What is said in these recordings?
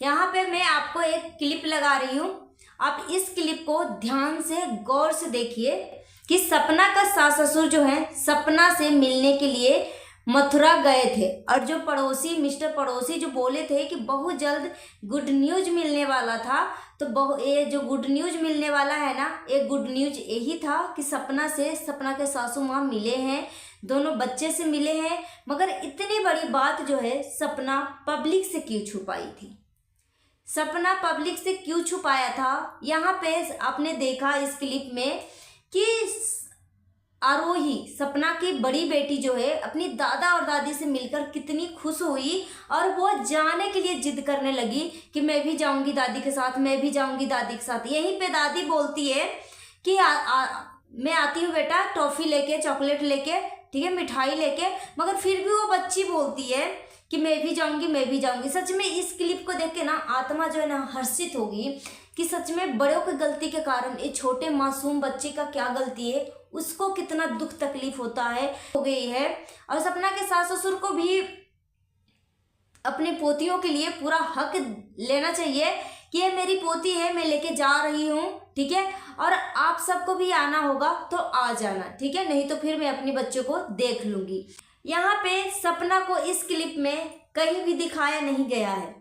यहाँ पे मैं आपको एक क्लिप लगा रही हूँ। आप इस क्लिप को ध्यान से गौर से देखिए कि सपना का सास ससुर जो है सपना से मिलने के लिए मथुरा गए थे, और जो पड़ोसी मिस्टर पड़ोसी जो बोले थे कि बहुत जल्द गुड न्यूज मिलने वाला था, तो ये जो गुड न्यूज मिलने वाला है ना, एक गुड न्यूज यही था कि सपना के सासू माँ मिले हैं, दोनों बच्चे से मिले हैं। मगर इतनी बड़ी बात जो है सपना पब्लिक से क्यों छुपाई थी? सपना पब्लिक से क्यों छुपाया था? यहाँ पे आपने देखा इस क्लिप में कि आरोही सपना की बड़ी बेटी जो है अपनी दादा और दादी से मिलकर कितनी खुश हुई, और वो जाने के लिए जिद करने लगी कि मैं भी जाऊंगी दादी के साथ, मैं भी जाऊंगी दादी के साथ। यहीं पे दादी बोलती है कि मैं आती हूँ बेटा टॉफी लेके, चॉकलेट लेके, ठीक है, मिठाई लेके, मगर फिर भी वो बच्ची बोलती है कि मैं भी जाऊंगी, मैं भी जाऊंगी। सच में इस क्लिप को देख के ना आत्मा जो है ना हर्षित होगी कि सच में बड़ों की गलती के कारण ये छोटे मासूम बच्चे का क्या गलती है, उसको कितना दुख तकलीफ होता है हो गई है। और सपना के सास ससुर को भी अपनी पोतियों के लिए पूरा हक लेना चाहिए कि ये मेरी पोती है, मैं लेके जा रही हूँ, ठीक है, और आप सबको भी आना होगा तो आ जाना, ठीक है, नहीं तो फिर मैं अपने बच्चों को देख लूंगी। यहाँ पे सपना को इस क्लिप में कहीं भी दिखाया नहीं गया है,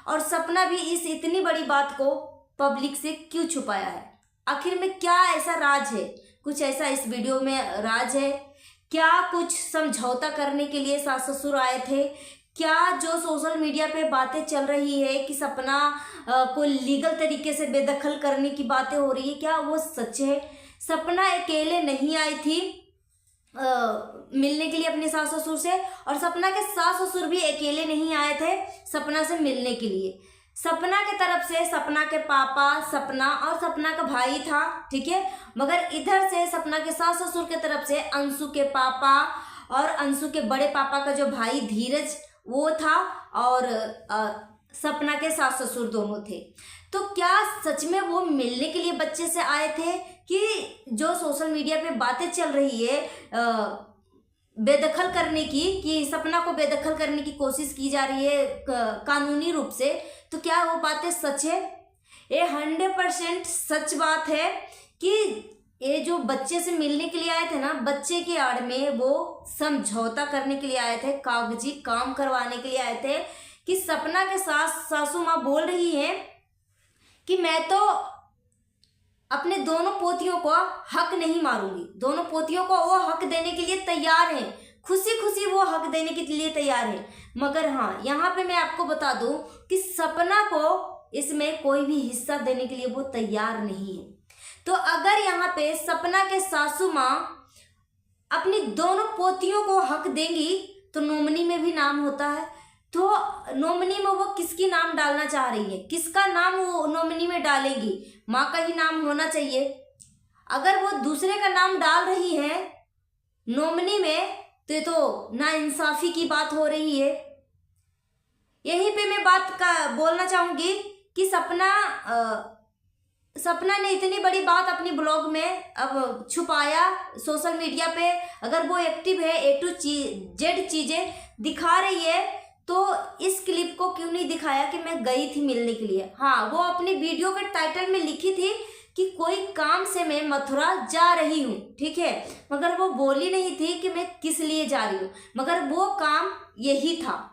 और सपना भी इस इतनी बड़ी बात को पब्लिक से क्यों छुपाया है? आखिर में क्या ऐसा राज है? कुछ ऐसा इस वीडियो में राज है क्या? कुछ समझौता करने के लिए सास ससुर आए थे क्या? जो सोशल मीडिया पे बातें चल रही है कि सपना को लीगल तरीके से बेदखल करने की बातें हो रही है, क्या वो सच है? सपना अकेले नहीं आई थी मिलने के लिए अपने सास ससुर से, और सपना के सास ससुर भी अकेले नहीं आए थे सपना से मिलने के लिए। सपना के तरफ से सपना के पापा, सपना और सपना का भाई था, ठीक है, मगर इधर से सपना के सास ससुर के तरफ से अंशु के पापा और अंशु के बड़े पापा का जो भाई धीरज वो था, और सपना के सास ससुर दोनों थे। तो क्या सच में वो मिलने के लिए बच्चे से आए थे कि जो सोशल मीडिया पे बातें चल रही है बेदखल करने की, कि सपना को बेदखल करने की कोशिश की जा रही है कानूनी रूप से, तो क्या वो बातें सच है? ये 100% सच बात है कि ये जो बच्चे से मिलने के लिए आए थे ना, बच्चे के आड़ में वो समझौता करने के लिए आए थे, कागजी काम करवाने के लिए आए थे। कि सपना के सासू माँ बोल रही है कि मैं तो अपने दोनों पोतियों को हक नहीं मारूंगी, दोनों पोतियों को वो हक देने के लिए तैयार है, खुशी खुशी वो हक देने के लिए तैयार है। मगर हाँ, यहाँ पे मैं आपको बता दूं कि सपना को इसमें कोई भी हिस्सा देने के लिए वो तैयार नहीं है। तो अगर यहाँ पे सपना के सासू माँ अपनी दोनों पोतियों को हक देंगी तो नॉमिनी में भी नाम होता है, तो नॉमिनी में वो किसकी नाम डालना चाह रही है, किसका नाम वो नॉमिनी में डालेंगी? माँ का ही नाम होना चाहिए। अगर वो दूसरे का नाम डाल रही है नॉमिनी में तो ये तो नाइंसाफी की बात हो रही है। यहीं पे मैं बात का बोलना चाहूंगी कि सपना ने इतनी बड़ी बात अपनी ब्लॉग में अब छुपाया सोशल मीडिया पे। अगर वो एक्टिव है, A to Z चीजें दिखा रही है, तो इस क्लिप को क्यों नहीं दिखाया कि मैं गई थी मिलने के लिए? हाँ, वो अपनी वीडियो के टाइटल में लिखी थी कि कोई काम से मैं मथुरा जा रही हूँ, ठीक है, मगर वो बोली नहीं थी कि मैं किस लिए जा रही हूँ, मगर वो काम यही था।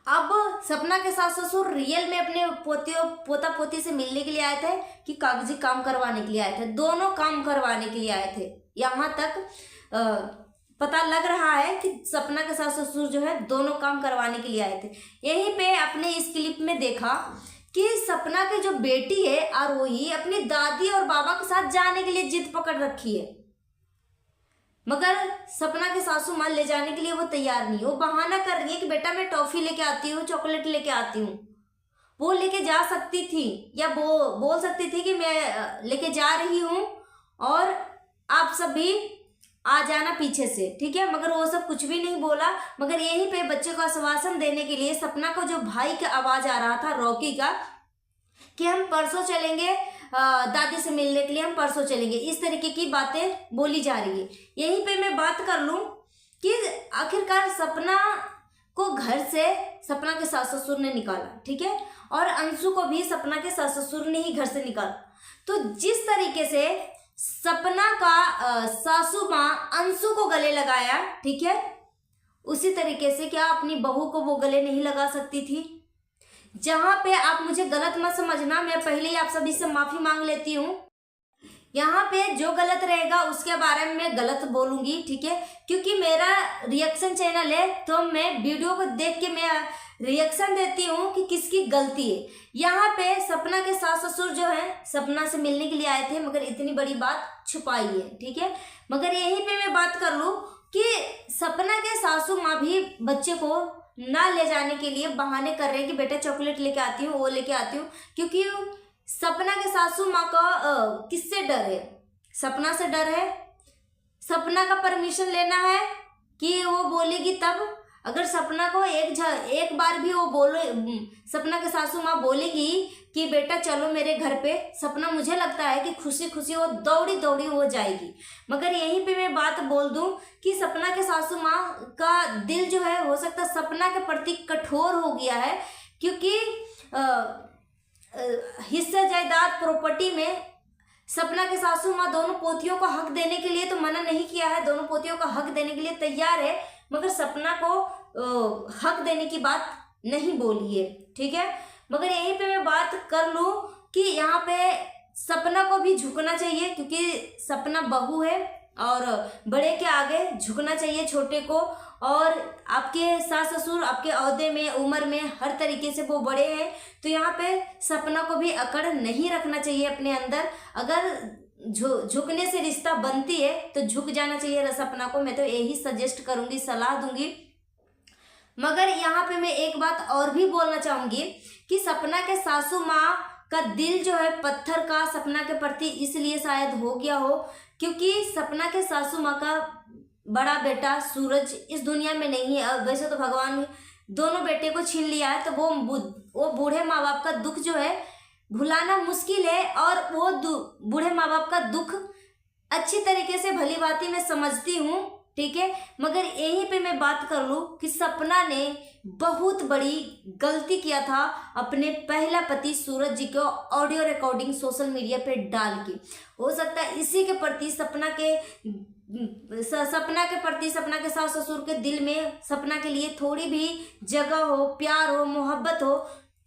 अब सपना के सास ससुर रियल में अपने पोता पोती से मिलने के लिए आए थे कि कागजी काम करवाने के लिए आए थे? दोनों काम करवाने के लिए आए थे। यहाँ तक पता लग रहा है कि सपना के सास ससुर जो है दोनों काम करवाने के लिए आए थे। यहीं पे अपने इस क्लिप में देखा कि सपना की जो बेटी है आरोही अपनी दादी और बाबा के साथ जाने के लिए जिद पकड़ रखी है, मगर सपना के सासू माँ ले जाने के लिए वो तैयार नहीं। वो बहाना कर रही है कि बेटा मैं टॉफी लेके आती हूँ, चॉकलेट लेके आती हूँ। वो लेके जा सकती थी या वो बोल सकती थी कि मैं लेके जा रही हूँ और आप सभी आ जाना पीछे से, ठीक है, मगर वो सब कुछ भी नहीं बोला। मगर यहीं पे बच्चे को आश्वासन देने के लिए सपना को जो भाई का आवाज आ रहा था रॉकी का कि हम परसों चलेंगे दादी से मिलने के लिए, हम परसों चलेंगे, इस तरीके की बातें बोली जा रही है। यहीं पे मैं बात कर लूं कि आखिरकार सपना को घर से सपना के सास ससुर ने निकाला, ठीक है, और अंशु को भी सपना के सास ससुर ने ही घर से निकाला। तो जिस तरीके से सपना का सासू माँ अंशु को गले लगाया, ठीक है, उसी तरीके से क्या अपनी बहू को वो गले नहीं लगा सकती थी? जहां पे आप मुझे गलत मत समझना, मैं पहले ही आप सभी से माफी मांग लेती हूँ। यहाँ पे जो गलत रहेगा उसके बारे में मैं गलत बोलूंगी, ठीक है, क्योंकि मेरा रिएक्शन चैनल है, तो मैं वीडियो को देख के मैं रिएक्शन देती हूँ कि किसकी गलती है। यहाँ पे सपना के सास ससुर जो है सपना से मिलने के लिए आए थे, मगर इतनी बड़ी बात छुपाई है, ठीक है। मगर यहीं पे मैं बात कर लूँ कि सपना के सासू माँ भी बच्चे को ना ले जाने के लिए बहाने कर रहे हैं कि बेटा चॉकलेट लेके आती हूँ, वो लेके आती हूँ, क्योंकि सपना के सासू माँ का किससे डर है? सपना से डर है। सपना का परमिशन लेना है कि वो बोलेगी तब। अगर सपना को एक बार भी वो बोले, सपना के सासू माँ बोलेगी कि बेटा चलो मेरे घर पे, सपना मुझे लगता है कि खुशी खुशी वो दौड़ी दौड़ी हो जाएगी। मगर यहीं पे मैं बात बोल दूं कि सपना के सासू माँ का दिल जो है हो सकता है सपना के प्रति कठोर हो गया है, क्योंकि हिस्सा जायदाद प्रॉपर्टी में सपना के सासू माँ दोनों पोतियों को हक देने के लिए तो मना नहीं किया है, दोनों पोतियों का हक देने के लिए तैयार है, मगर सपना को हक देने की बात नहीं बोली है, ठीक है। मगर यहीं पे मैं बात कर लूँ कि यहाँ पे सपना को भी झुकना चाहिए, क्योंकि सपना बहू है और बड़े के आगे झुकना चाहिए छोटे को। और आपके सास ससुर आपके ओहदे में, उम्र में, हर तरीके से वो बड़े हैं, तो यहाँ पे सपना को भी अकड़ नहीं रखना चाहिए अपने अंदर। अगर झुकने से रिश्ता बनती है तो झुक जाना चाहिए सपना को, मैं तो यही सजेस्ट करूंगी, सलाह दूंगी। मगर यहाँ पे मैं एक बात और भी बोलना चाहूंगी कि सपना के सासू माँ का दिल जो है पत्थर का सपना के प्रति इसलिए शायद हो गया हो क्योंकि सपना के सासू माँ का बड़ा बेटा सूरज इस दुनिया में नहीं है। वैसे तो भगवान दोनों बेटे को छीन लिया है, तो वो बूढ़े माँ बाप का दुख जो है भुलाना मुश्किल है, और वो बूढ़े माँ बाप का दुख अच्छी तरीके से भली भांति मैं समझती हूँ, ठीक है। मगर यहीं पे मैं बात कर लूँ कि सपना ने बहुत बड़ी गलती किया था अपने पहला पति सूरज जी को ऑडियो रिकॉर्डिंग सोशल मीडिया पे डाल के। हो सकता है इसी के प्रति सपना के सास ससुर के दिल में सपना के लिए थोड़ी भी जगह हो, प्यार हो, मोहब्बत हो।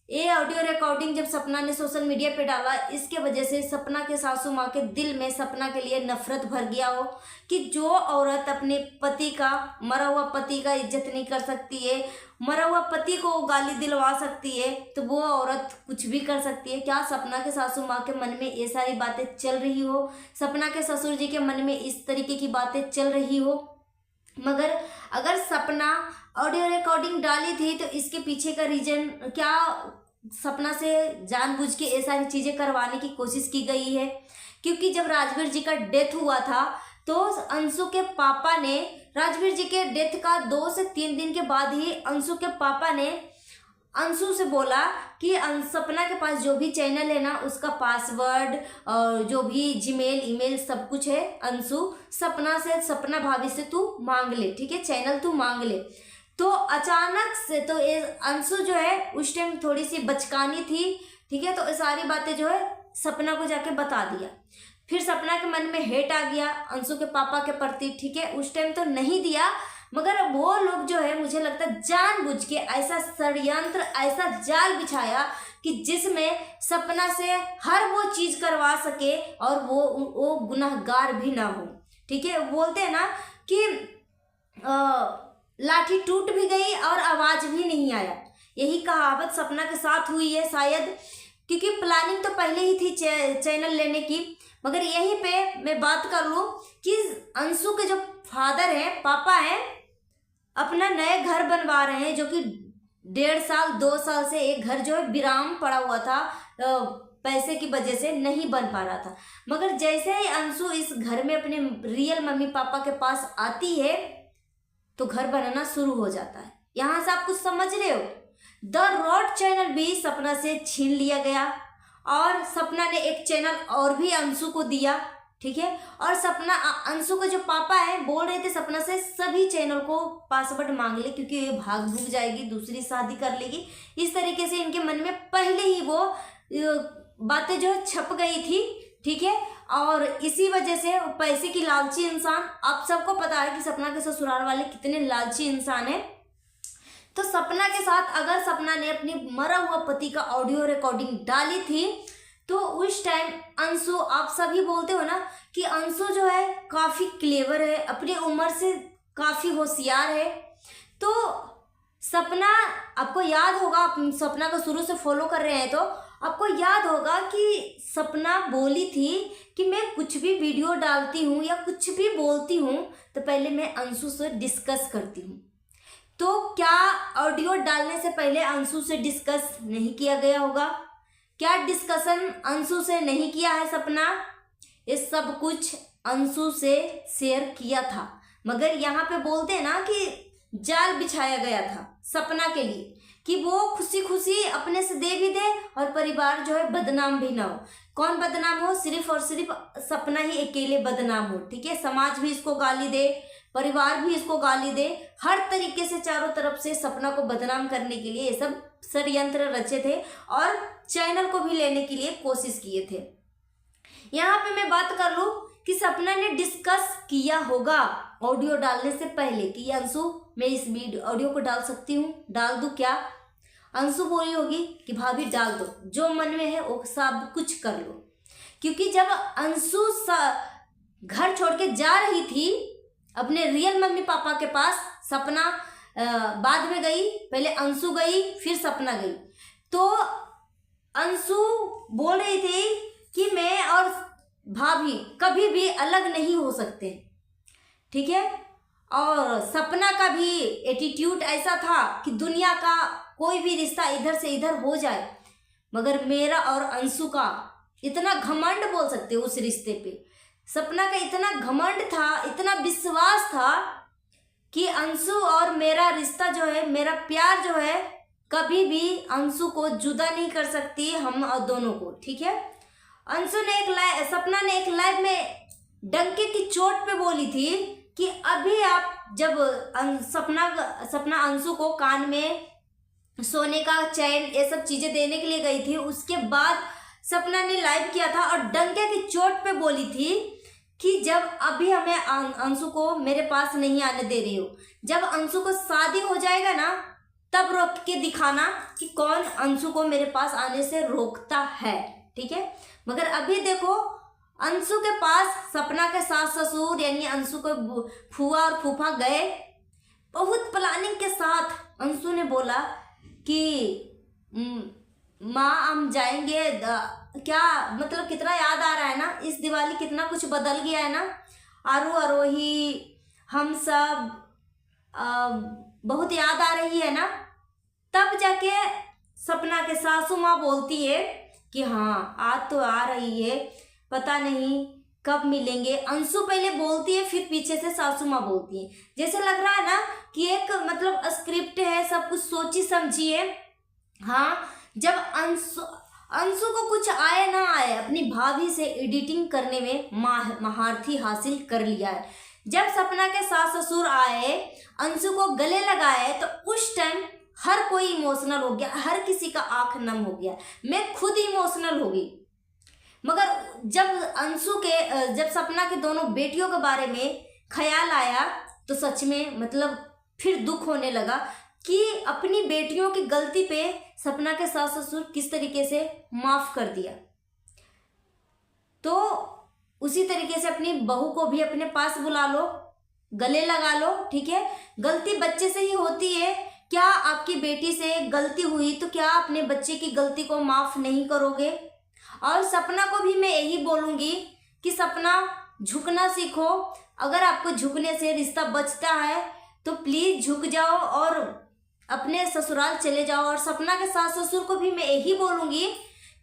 ये ऑडियो रिकॉर्डिंग जब सपना ने सोशल मीडिया पे डाला, इसके वजह से सपना के सासू माँ के दिल में सपना के लिए नफरत भर गया हो कि जो औरत अपने पति का, मरा हुआ पति का इज्जत नहीं कर सकती है, मरा हुआ पति को गाली दिलवा सकती है, तो वो औरत कुछ भी कर सकती है। क्या सपना के सासू माँ के मन में ये सारी बातें चल रही हो? सपना के ससुर जी के मन में इस तरीके की बातें चल रही हो? मगर अगर सपना ऑडियो रिकॉर्डिंग डाली थी तो इसके पीछे का रीजन क्या? सपना से जानबूझ के ये सारी चीज़ें करवाने की कोशिश की गई है, क्योंकि जब राजवीर जी का डेथ हुआ था तो अंशु के पापा ने, राजवीर जी के डेथ का 2 से 3 दिन के बाद ही अंशु के पापा ने अंशु से बोला कि सपना के पास जो भी चैनल है ना उसका पासवर्ड और जो भी जीमेल ईमेल सब कुछ है, अंशु सपना भाभी से तू मांग ले, ठीक है, चैनल तू मांग ले। तो अचानक से तो अंशु जो है उस टाइम थोड़ी सी बचकानी थी, ठीक है, तो सारी बातें जो है सपना को जाके बता दिया। फिर सपना के मन में हेट आ गया अंशु के पापा के प्रति, ठीक है, उस टाइम तो नहीं दिया, मगर वो लोग जो है मुझे लगता है जानबूझ के ऐसा षड्यंत्र, ऐसा जाल बिछाया कि जिसमें सपना से हर वो चीज़ करवा सके और वो गुनहगार भी ना हो, ठीक है। बोलते हैं ना कि लाठी टूट भी गई और आवाज भी नहीं आया, यही कहावत सपना के साथ हुई है शायद, क्योंकि प्लानिंग तो पहले ही थी चैनल लेने की। मगर यहीं पे मैं बात कर लूँ कि अंशु के जो फादर हैं, पापा हैं, अपना नए घर बनवा रहे हैं, जो कि 1.5 साल 2 साल से एक घर जो है विराम पड़ा हुआ था, पैसे की वजह से नहीं बन पा रहा था। मगर जैसे ही अंशु इस घर में अपने रियल मम्मी पापा के पास आती है तो घर बनाना शुरू हो जाता है। यहाँ से आप कुछ समझ रहे हो? द रॉड चैनल भी सपना से छीन लिया गया और सपना ने एक चैनल और भी अंशु को दिया, ठीक है। और सपना अंशु के जो पापा है बोल रहे थे सपना से सभी चैनल को पासवर्ड मांग ले, क्योंकि ये भाग भूग जाएगी, दूसरी शादी कर लेगी। इस तरीके से इनके मन में पहले ही वो बातें जो है छप गई थी, ठीक है। और इसी वजह से पैसे की लालची इंसान, आप सबको पता है कि सपना के ससुराल वाले कितने लालची इंसान है। तो सपना के साथ अगर सपना ने अपनी मरा हुआ पति का ऑडियो रिकॉर्डिंग डाली थी तो उस टाइम अंशु, आप सभी बोलते हो ना कि अंशु जो है काफ़ी क्लेवर है, अपनी उम्र से काफ़ी होशियार है। तो सपना, आपको याद होगा, आप सपना को शुरू से फॉलो कर रहे हैं तो आपको याद होगा कि सपना बोली थी कि मैं कुछ भी वीडियो डालती हूँ या कुछ भी बोलती हूँ तो पहले मैं अंशु से डिस्कस करती हूँ। तो क्या ऑडियो डालने से पहले अंशु से डिस्कस नहीं किया गया होगा? क्या डिस्कशन अंशु से नहीं किया है सपना? ये सब कुछ अंशु से शेयर किया था, मगर यहाँ पे बोलते हैं ना कि जाल बिछाया गया था सपना के लिए कि वो खुशी खुशी अपने से दे भी दे और परिवार जो है बदनाम भी ना हो। कौन बदनाम हो? सिर्फ और सिर्फ सपना ही अकेले बदनाम हो, ठीक है। समाज भी इसको गाली दे, परिवार भी इसको गाली दे, हर तरीके से चारों तरफ से सपना को बदनाम करने के लिए ये सब षड्यंत्र रचे थे और चैनल को भी लेने के लिए कोशिश किए थे। यहाँ पे मैं बात कर लूँ कि सपना ने डिस्कस किया होगा ऑडियो डालने से पहले कि अंशु मैं इस वीडियो ऑडियो को डाल सकती हूँ, डाल दूँ क्या? अंशु बोली होगी कि भाभी डाल दो, जो मन में है वो सब कुछ कर लो। क्योंकि जब अंशु घर छोड़ के जा रही थी अपने रियल मम्मी पापा के पास, सपना बाद में गई, पहले अंशु गई फिर सपना गई। तो अंशु बोल रही थी कि मैं और भाभी कभी भी अलग नहीं हो सकते, ठीक है। और सपना का भी एटीट्यूड ऐसा था कि दुनिया का कोई भी रिश्ता इधर से इधर हो जाए, मगर मेरा और अंशु का इतना घमंड बोल सकते हो उस रिश्ते पे, सपना का इतना घमंड था, इतना विश्वास था कि अंशु और मेरा रिश्ता जो है, मेरा प्यार जो है, कभी भी अंशु को जुदा नहीं कर सकती हम और दोनों को, ठीक है। अंशु ने सपना ने एक लाइव में डंके की चोट पे बोली थी कि अभी आप जब सपना अंशु को कान में सोने का चैन ये सब चीज़ें देने के लिए गई थी, उसके बाद सपना ने लाइव किया था और डंके की चोट पे बोली थी कि जब अभी हमें अंशु को मेरे पास नहीं आने दे रही हो, जब अंशु को शादी हो जाएगा ना तब रोक के दिखाना कि कौन अंशु को मेरे पास आने से रोकता है, ठीक है। मगर अभी देखो अंशु के पास सपना के सास ससुर यानी अंशु के फुआ और फूफा गए, बहुत प्लानिंग के साथ अंशु ने बोला कि माँ हम जाएंगे, क्या मतलब कितना याद आ रहा है ना, इस दिवाली कितना कुछ बदल गया है ना, आरू आरोही हम सब बहुत याद आ रही है ना। तब जाके सपना के सासू माँ बोलती है कि हाँ आज तो आ रही है, पता नहीं कब मिलेंगे। अंशु पहले बोलती है फिर पीछे से सासू माँ बोलती है, जैसे लग रहा है ना कि एक मतलब स्क्रिप्ट है, सब कुछ सोची समझी है। हाँ, जब अंशु को कुछ आए ना आए अपनी भाभी से एडिटिंग करने में महारथी हासिल कर लिया है। जब सपना के सास ससुर आए, अंशु को गले लगाए तो उस टाइम हर कोई इमोशनल हो गया, हर किसी का आंख नम हो गया, मैं खुद इमोशनल हो गई। मगर जब सपना के दोनों बेटियों के बारे में ख्याल आया तो सच में मतलब फिर दुख होने लगा कि अपनी बेटियों की गलती पे सपना के सास ससुर किस तरीके से माफ़ कर दिया। तो उसी तरीके से अपनी बहू को भी अपने पास बुला लो, गले लगा लो, ठीक है। गलती बच्चे से ही होती है। क्या आपकी बेटी से गलती हुई तो क्या अपने बच्चे की गलती को माफ़ नहीं करोगे? और सपना को भी मैं यही बोलूँगी कि सपना झुकना सीखो। अगर आपको झुकने से रिश्ता बचता है तो प्लीज़ झुक जाओ और अपने ससुराल चले जाओ। और सपना के सास ससुर को भी मैं यही बोलूँगी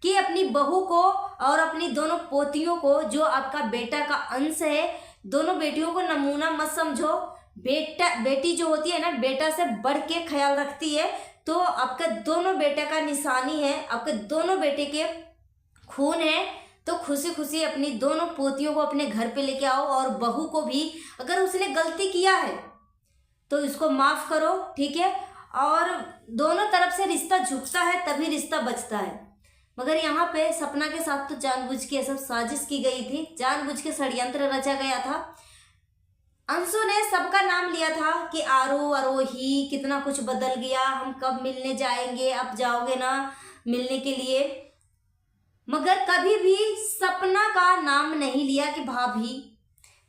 कि अपनी बहू को और अपनी दोनों पोतियों को, जो आपका बेटा का अंश है, दोनों बेटियों को नमूना मत समझो। बेटी जो होती है ना, बेटा से बढ़ के ख्याल रखती है। तो आपका दोनों बेटा का निशानी है, आपके दोनों बेटे के खून है, तो खुशी खुशी अपनी दोनों पोतियों को अपने घर पे लेके आओ, और बहू को भी अगर उसने गलती किया है तो इसको माफ़ करो, ठीक है। और दोनों तरफ से रिश्ता झुकता है तभी रिश्ता बचता है। मगर यहाँ पे सपना के साथ तो जानबूझ के सब साजिश की गई थी, जानबूझ के षड्यंत्र रचा गया था। अंशु ने सबका नाम लिया था कि आरो आरोही, कितना कुछ बदल गया, हम कब मिलने जाएंगे, अब जाओगे ना मिलने के लिए। मगर कभी भी सपना का नाम नहीं लिया कि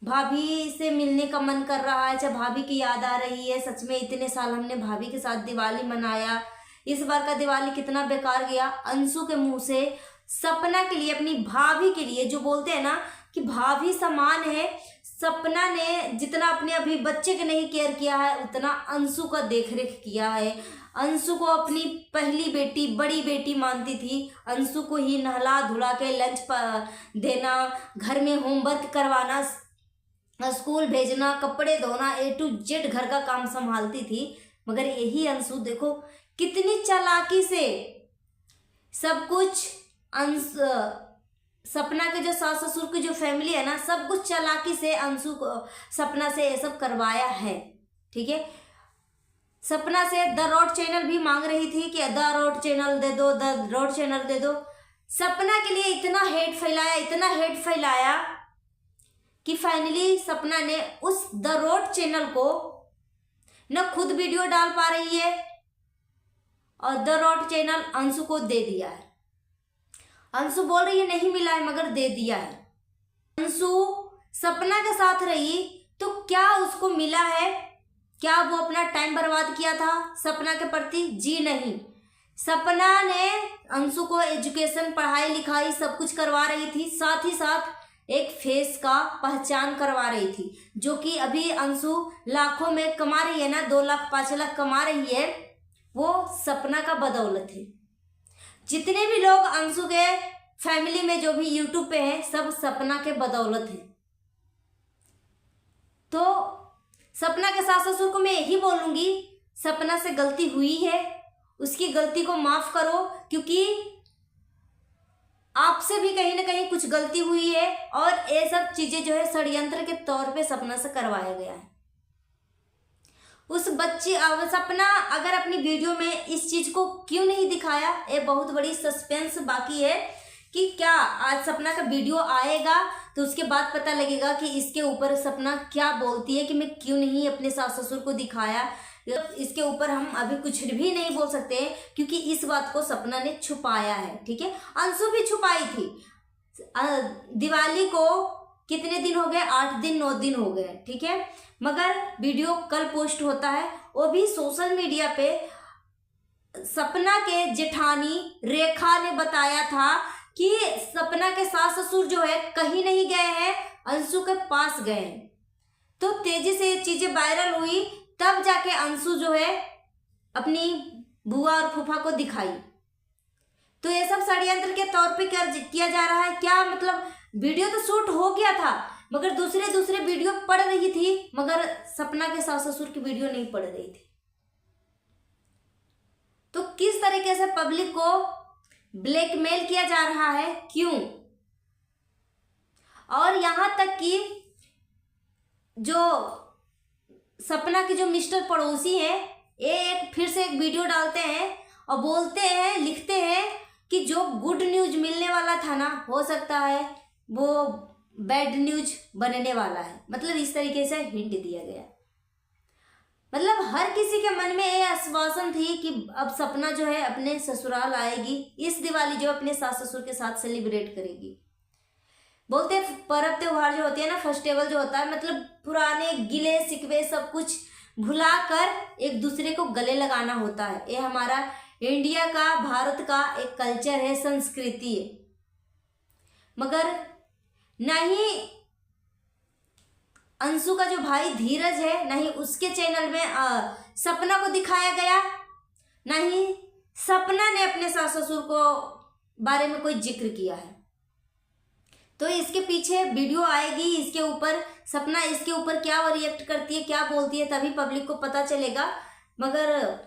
भाभी से मिलने का मन कर रहा है, चाहे भाभी की याद आ रही है। सच में इतने साल हमने भाभी के साथ दिवाली मनाया, इस बार का दिवाली कितना बेकार गया। अंशु के मुंह से सपना के लिए, अपनी भाभी के लिए, जो बोलते हैं ना कि भाभी समान है, सपना ने जितना अपने अभी बच्चे के नहीं केयर किया है उतना अंशु का देखरेख किया है। अंशु को अपनी पहली बेटी, बड़ी बेटी मानती थी। अंशु को ही नहला धुला के लंच देना, घर में होमवर्क करवाना, स्कूल भेजना, कपड़े धोना, A to Z घर का काम संभालती थी। मगर यही अंशु देखो कितनी चालाकी से सब कुछ सपना के जो सास ससुर की जो फैमिली है ना, सब कुछ चालाकी से अंशु को सपना से ये सब करवाया है, ठीक है। सपना से द रॉड चैनल भी मांग रही थी कि द रॉड चैनल दे दो, द रॉड चैनल दे दो। सपना के लिए इतना हेट फैलाया कि फाइनली सपना ने उस द रॉड चैनल को न खुद वीडियो डाल पा रही है और द रॉड चैनल अंशु को दे दिया है। अंशु बोल रही है नहीं मिला है, मगर दे दिया है। अंशु सपना के साथ रही तो क्या उसको मिला है? क्या वो अपना टाइम बर्बाद किया था सपना के प्रति? जी नहीं। सपना ने अंशु को एजुकेशन, पढ़ाई लिखाई सब कुछ करवा रही थी, साथ ही साथ एक फेस का पहचान करवा रही थी, जो कि अभी अंशु लाखों में कमा रही है ना, 2 लाख 5 लाख कमा रही है, वो सपना का बदौलत है। जितने भी लोग अंशु के फैमिली में जो भी यूट्यूब पे हैं, सब सपना के बदौलत है। तो सपना के सास ससुर को मैं यही बोलूंगी, सपना से गलती हुई है, उसकी गलती को माफ करो, क्योंकि आपसे भी कहीं ना कहीं कुछ गलती हुई है और ये सब चीजें जो है षड्यंत्र के तौर पे सपना से करवाया गया है। उस बच्ची सपना अगर अपनी वीडियो में इस चीज को क्यों नहीं दिखाया, ये बहुत बड़ी सस्पेंस बाकी है कि क्या आज सपना का वीडियो आएगा तो उसके बाद पता लगेगा कि इसके ऊपर सपना क्या बोलती है कि मैं क्यों नहीं अपने सास ससुर को दिखाया। इसके ऊपर हम अभी कुछ भी नहीं बोल सकते क्योंकि इस बात को सपना ने छुपाया है, ठीक है। अंशु भी छुपाई थी। दिवाली को कितने दिन हो गए? 8 दिन 9 दिन हो गए, ठीक है। मगर वीडियो कल पोस्ट होता है, वो भी सोशल मीडिया पे सपना के जेठानी रेखा ने बताया था कि सपना के सास ससुर जो है कहीं नहीं गए हैं, अंशु के पास गए हैं। तो तेजी से ये चीजें वायरल हुई, तब जाके अंशु जो है अपनी बुआ और फूफा को दिखाई। तो ये सब षड्यंत्र के तौर पे किया जा रहा है क्या? मतलब वीडियो तो शूट हो गया था मगर दूसरे वीडियो पड़ रही थी, मगर सपना के सास ससुर की वीडियो नहीं पड़ रही थी। तो किस तरीके से पब्लिक को ब्लैकमेल किया जा रहा है, क्यों? और यहां तक कि जो सपना के जो मिस्टर पड़ोसी हैं, ये फिर से एक वीडियो डालते हैं और बोलते हैं, लिखते हैं कि जो गुड न्यूज मिलने वाला था ना, हो सकता है वो बैड न्यूज बनने वाला है। मतलब इस तरीके से हिंट दिया गया। मतलब हर किसी के मन में ये आश्वासन थी कि अब सपना जो है अपने ससुराल आएगी, इस दिवाली जो अपने सास ससुर के साथ सेलिब्रेट करेगी। बोलते पर्व त्योहार जो होते हैं ना, फेस्टिवल जो होता है, मतलब पुराने गिले शिकवे सब कुछ भुलाकर एक दूसरे को गले लगाना होता है। ये हमारा इंडिया का, भारत का एक कल्चर है, संस्कृति है। मगर नहीं अंशु का जो भाई धीरज है, नहीं उसके चैनल में सपना को दिखाया गया, नहीं सपना ने अपने सास ससुर को बारे में कोई जिक्र किया है। तो इसके पीछे वीडियो आएगी, इसके ऊपर सपना इसके ऊपर क्या वो रिएक्ट करती है, क्या बोलती है, तभी पब्लिक को पता चलेगा। मगर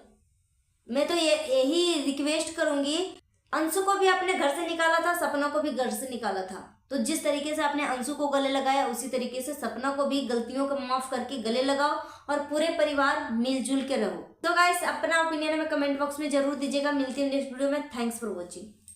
मैं तो यही रिक्वेस्ट करूंगी, अंशु को भी आपने घर से निकाला था, सपना को भी घर से निकाला था। तो जिस तरीके से आपने अंशु को गले लगाया उसी तरीके से सपना को भी गलतियों को माफ करके गले लगाओ और पूरे परिवार मिलजुल के रहो। तो गाइस अपना ओपिनियन में कमेंट बॉक्स में जरूर दीजिएगा। मिलती है नेक्स्ट वीडियो में। Thanks for watching.